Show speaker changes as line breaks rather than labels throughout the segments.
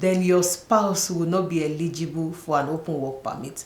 then your spouse will not be eligible for an open work permit.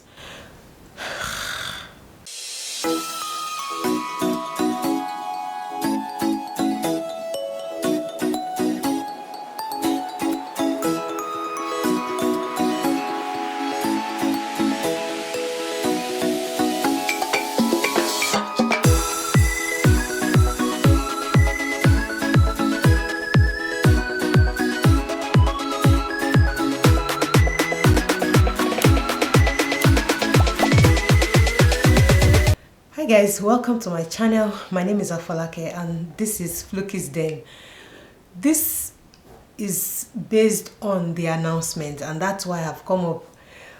Hi guys, welcome to my channel. My name is Afolake and this is Flookiesden. This is based on the announcement, and that's why I've come up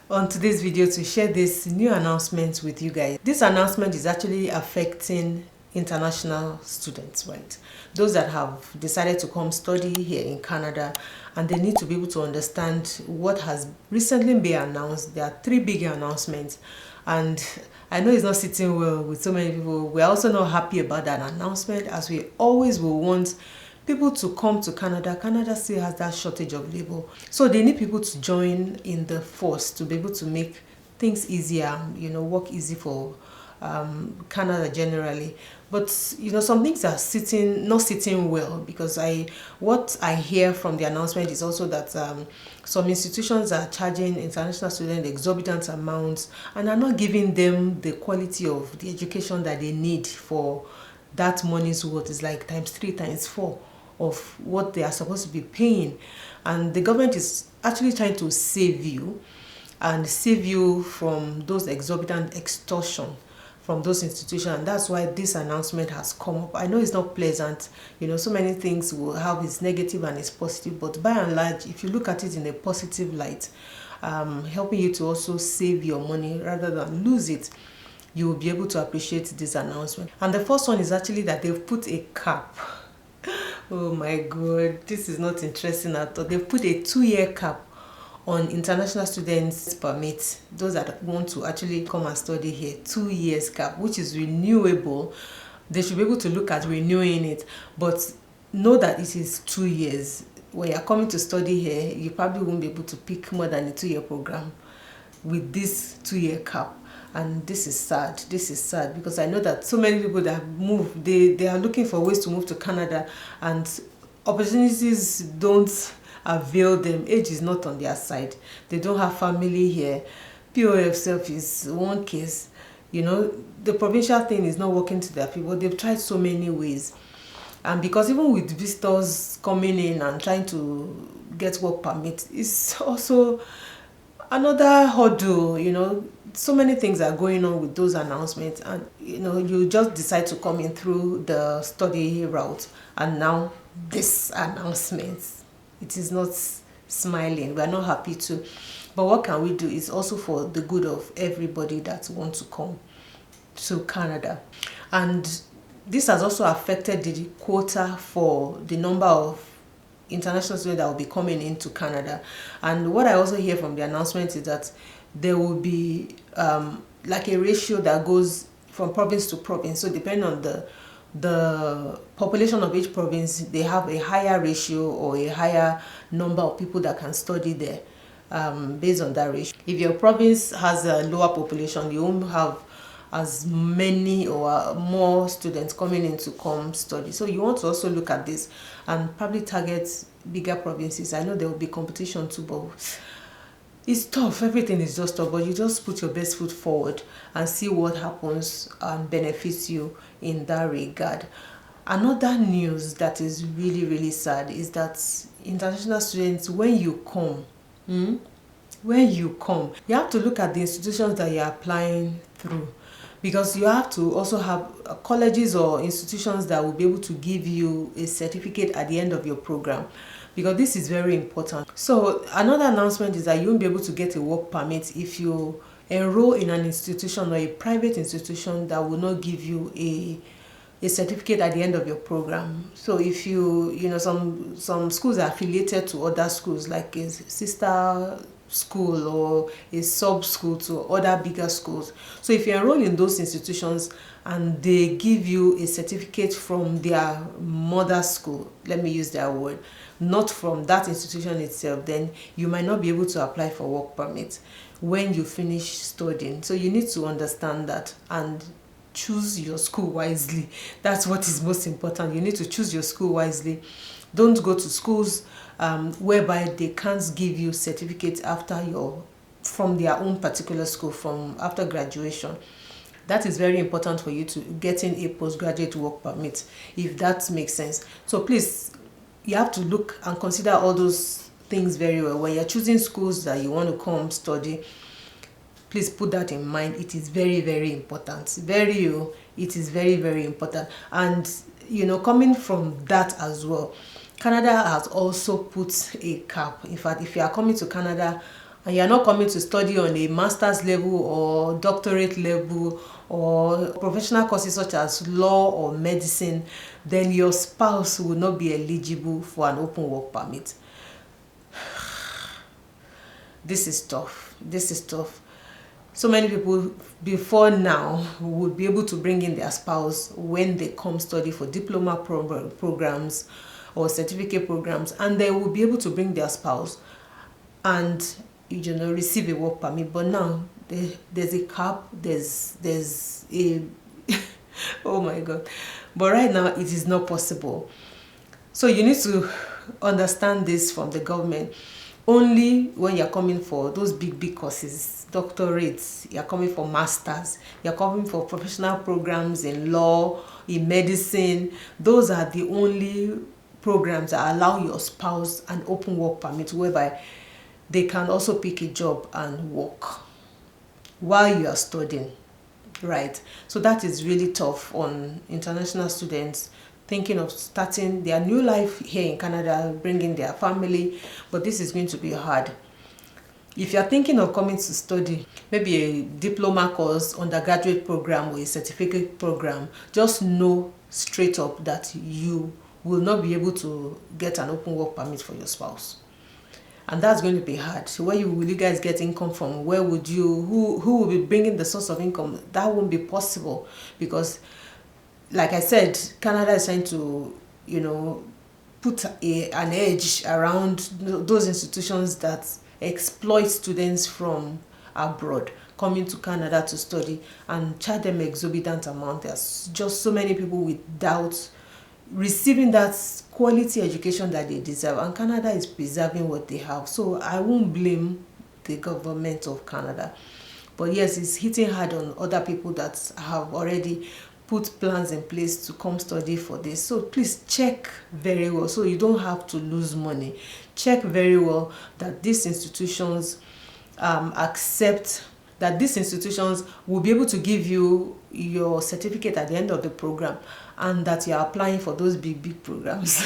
on today's video to share this new announcement with you guys. This announcement is actually affecting international students, right? Those that have decided to come study here in Canada, and they need to be able to understand what has recently been announced. There are 3 big announcements, and I know it's not sitting well with so many people. We're also not happy about that announcement, as we always will want people to come to Canada. Canada still has that shortage of labor. So they need people to join in the force to be able to make things easier, work easy for Canada generally. But some things are not sitting well, because what I hear from the announcement is also that some institutions are charging international students exorbitant amounts and are not giving them the quality of the education that they need for that money's worth. Is like times 3, times 4 of what they are supposed to be paying. And the government is actually trying to save you from those exorbitant extortion from those institutions, and that's why this announcement has come up. I know it's not pleasant, so many things will have its negative and its positive, but by and large, if you look at it in a positive light, helping you to also save your money rather than lose it, you will be able to appreciate this announcement. And the first one is actually that they've put a cap. Oh my god, this is not interesting at all. They've put a 2-year cap on international students permit, those that want to actually come and study here. 2 years cap, which is renewable. They should be able to look at renewing it, but know that it is 2 years. When you're coming to study here, you probably won't be able to pick more than a 2-year program with this 2-year cap. And this is sad. This is sad, because I know that so many people that have moved, they are looking for ways to move to Canada, and opportunities don't avail them. Age is not on their side. They don't have family here. POF self is one case. The provincial thing is not working to their people. They've tried so many ways, and because even with visitors coming in and trying to get work permit, it's also another hurdle. So many things are going on with those announcements, and you just decide to come in through the study route, and now this announcement, it is not smiling. We are not happy too, but what can we do? It's also for the good of everybody that wants to come to Canada. And this has also affected the quota for the number of international students that will be coming into Canada. And what I also hear from the announcement is that there will be like a ratio that goes from province to province. So depending on the population of each province, they have a higher ratio or a higher number of people that can study there based on that ratio. If your province has a lower population, you won't have as many or more students coming in to come study. So you want to also look at this and probably target bigger provinces. I know there will be competition too, but it's tough. Everything is just tough, but you just put your best foot forward and see what happens and benefits you in that regard. Another news that is really, really sad is that international students, when you come, you have to look at the institutions that you're applying through, because you have to also have colleges or institutions that will be able to give you a certificate at the end of your program, because this is very important. So another announcement is that you won't be able to get a work permit if you enroll in an institution or a private institution that will not give you a a certificate at the end of your program. So if some schools are affiliated to other schools, like a sister school or a sub school to other bigger schools. So if you enroll in those institutions and they give you a certificate from their mother school, let me use that word, not from that institution itself, then you might not be able to apply for work permit when you finish studying. So you need to understand that and choose your school wisely. That's what is most important. You need to choose your school wisely. Don't go to schools whereby they can't give you certificates from their own particular school from after graduation. That is very important for you to getting a postgraduate work permit, if that makes sense. So please, you have to look and consider all those things very well when you're choosing schools that you want to come study. Please put that in mind. It is very, very important. It is very, very important. And coming from that as well, Canada has also put a cap. In fact, if you are coming to Canada and you are not coming to study on a master's level or doctorate level or professional courses such as law or medicine, then your spouse will not be eligible for an open work permit. This is tough. So many people before now would be able to bring in their spouse when they come study for diploma programs or certificate programs, and they will be able to bring their spouse and receive a work permit. But now there's a cap, there's a oh my God. But right now it is not possible. So you need to understand this from the government. Only when you're coming for those big courses, doctorates, you're coming for masters, you're coming for professional programs in law, in medicine, those are the only programs that allow your spouse an open work permit, whereby they can also pick a job and work while you are studying, right? So that is really tough on international students thinking of starting their new life here in Canada, bringing their family, but this is going to be hard. If you're thinking of coming to study, maybe a diploma course, undergraduate program or a certificate program, just know straight up that you will not be able to get an open work permit for your spouse. And that's going to be hard. So where will you guys get income from? Where would who will be bringing the source of income? That won't be possible because, like I said, Canada is trying to, put an edge around those institutions that exploit students from abroad coming to Canada to study and charge them exorbitant amount. There's just so many people without receiving that quality education that they deserve, and Canada is preserving what they have. So I won't blame the government of Canada, but yes, it's hitting hard on other people that have already put plans in place to come study for this. So please check very well so you don't have to lose money. Check very well that these institutions accept that these institutions will be able to give you your certificate at the end of the program, and that you are applying for those big programs.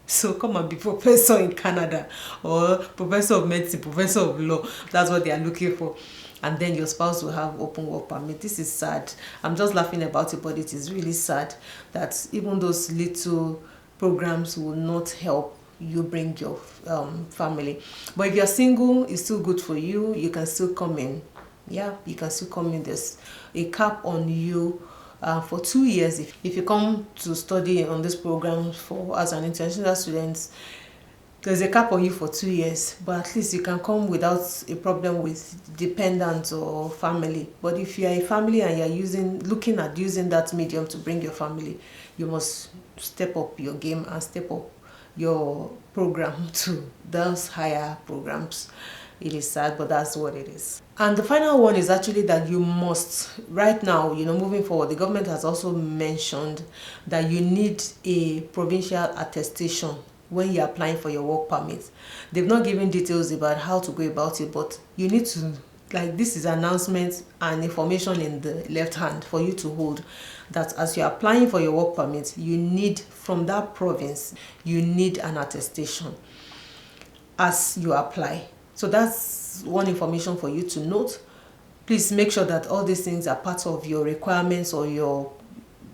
So come and be professor in Canada, or professor of medicine, professor of law. That's what they are looking for. And then your spouse will have open work permit. This is sad. I'm just laughing about it, but it is really sad that even those little programs will not help you bring your family. But if you're single, it's still good for you. You can still come in. Yeah, you can still come in. There's a cap on you for 2 years. If you come to study on this program as an international student, there's a cap on you for 2 years, but at least you can come without a problem with dependents or family. But if you're a family and you're looking at using that medium to bring your family, you must step up your game and step up your program to those higher programs. It is sad, but that's what it is. And the final one is actually that you must, right now, moving forward, the government has also mentioned that you need a provincial attestation when you're applying for your work permit. They've not given details about how to go about it, but you need to, this is announcement and information in the left hand for you to hold, that as you're applying for your work permit, you need, from that province, you need an attestation as you apply. So that's one information for you to note. Please make sure that all these things are part of your requirements or your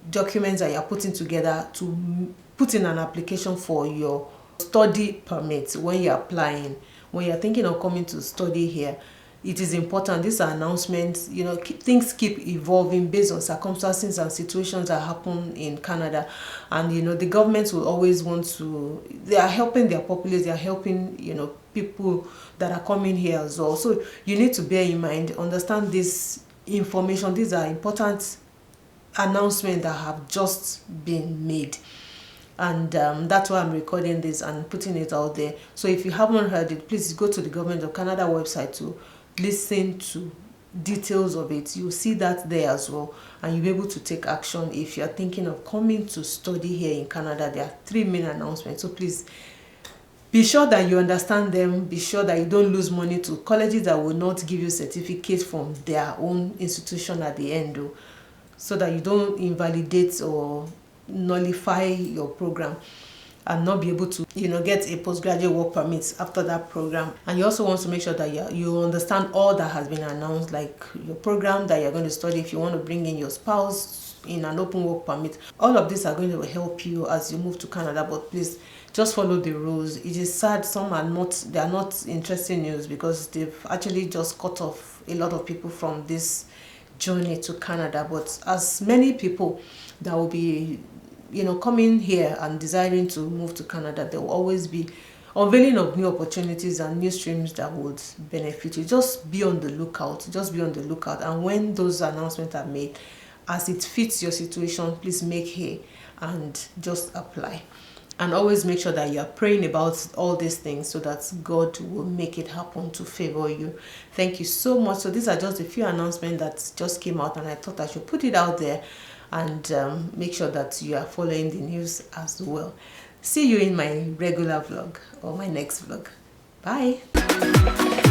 documents that you're putting together to put in an application for your study permit when you're applying, when you're thinking of coming to study here. It is important. These are announcements. Things keep evolving based on circumstances and situations that happen in Canada, and the government will always want to. They are helping their populace. They are helping people that are coming here as well. So you need to bear in mind, understand this information. These are important announcements that have just been made. And that's why I'm recording this and putting it out there. So if you haven't heard it, please go to the Government of Canada website to listen to details of it. You'll see that there as well, and you'll be able to take action if you're thinking of coming to study here in Canada. There are 3 main announcements, so please be sure that you understand them. Be sure that you don't lose money to colleges that will not give you certificates from their own institution at the end, so that you don't invalidate or nullify your program and not be able to get a postgraduate work permit after that program. And you also want to make sure that you understand all that has been announced, like your program that you're going to study, if you want to bring in your spouse in an open work permit. All of these are going to help you as you move to Canada, but please just follow the rules. It is sad some are not, they are not interesting news, because they've actually just cut off a lot of people from this journey to Canada. But as many people that will be coming here and desiring to move to Canada, there will always be unveiling of new opportunities and new streams that would benefit you. Just be on the lookout. And when those announcements are made, as it fits your situation, please make hay and just apply. And always make sure that you are praying about all these things so that God will make it happen to favor you. Thank you so much. So these are just a few announcements that just came out, and I thought I should put it out there and make sure that you are following the news as well. See you in my regular vlog or my next vlog. Bye.